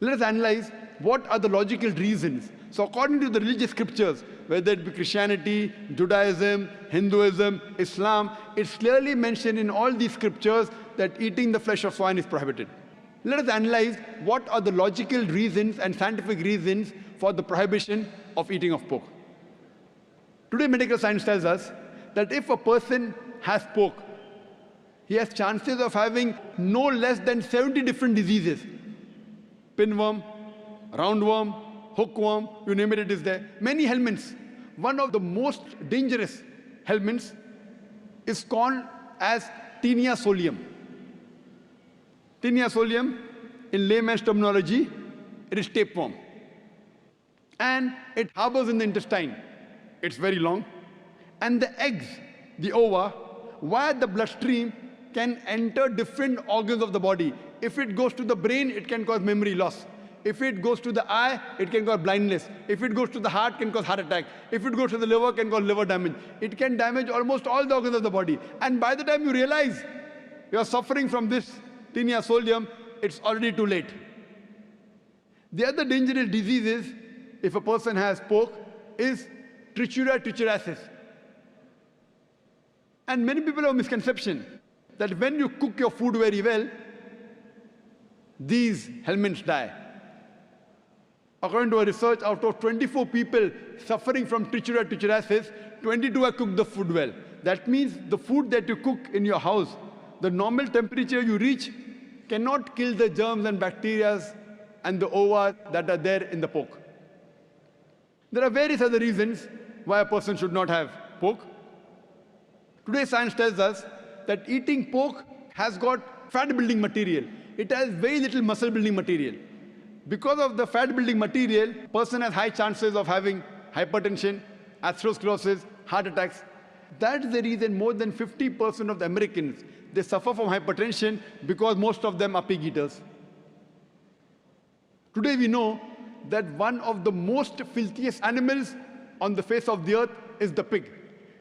Let us analyze what are the logical reasons. So according to the religious scriptures, whether it be Christianity, Judaism, Hinduism, Islam, it's clearly mentioned in all these scriptures that eating the flesh of swine is prohibited. Let us analyze what are the logical reasons and scientific reasons for the prohibition of eating of pork. Today, medical science tells us that if a person has pork, he has chances of having no less than 70 different diseases. Pinworm, roundworm, hookworm, you name it, it is there. Many helminths. One of the most dangerous helminths is called as Taenia solium. Taenia solium, in layman's terminology, it is tapeworm. And it harbors in the intestine. It's very long. And the eggs, the ova, via the bloodstream, can enter different organs of the body. If it goes to the brain, it can cause memory loss. If it goes to the eye, it can cause blindness. If it goes to the heart, it can cause heart attack. If it goes to the liver, it can cause liver damage. It can damage almost all the organs of the body. And by the time you realize you are suffering from this Taenia solium, it's already too late. The other dangerous diseases, if a person has pork, is Trichuria trichuriasis. And many people have a misconception that when you cook your food very well, these helminths die. According to a research, out of 24 people suffering from Trichuria trichuriasis, 22 have cooked the food well. That means the food that you cook in your house, the normal temperature you reach cannot kill the germs and bacteria and the ova that are there in the pork. There are various other reasons why a person should not have pork. Today, science tells us that eating pork has got fat-building material. It has very little muscle-building material. Because of the fat-building material, person has high chances of having hypertension, atherosclerosis, heart attacks. That's the reason more than 50% of the Americans, they suffer from hypertension because most of them are pig eaters. Today we know that one of the most filthiest animals on the face of the earth is the pig.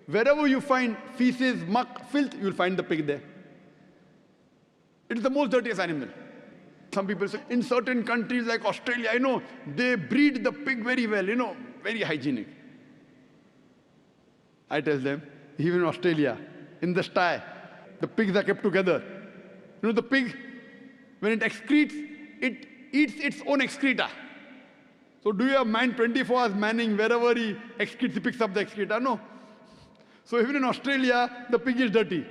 Wherever you find feces, muck, filth, you'll find the pig there. It is the most dirtiest animal. Some people say, in certain countries like Australia, they breed the pig very well, very hygienic. I tell them, even in Australia, in the sty, the pigs are kept together. The pig, when it excretes, it eats its own excreta. So do you have man 24 hours manning wherever he excretes, he picks up the excreta? No. So even in Australia, the pig is dirty.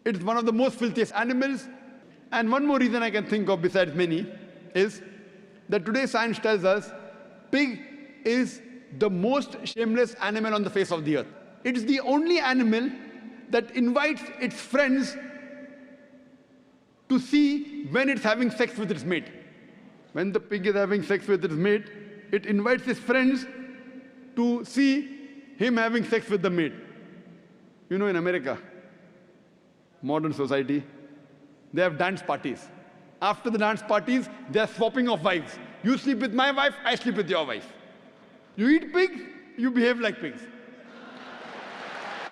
It's one of the most filthiest animals. And one more reason I can think of besides many is that today science tells us pig is the most shameless animal on the face of the earth. It's the only animal that invites its friends to see when it's having sex with its mate. When the pig is having sex with its mate, it invites its friends to see him having sex with the mate. In America, modern society, they have dance parties. After the dance parties, they are swapping of wives. You sleep with my wife, I sleep with your wife. You eat pig, you behave like pigs.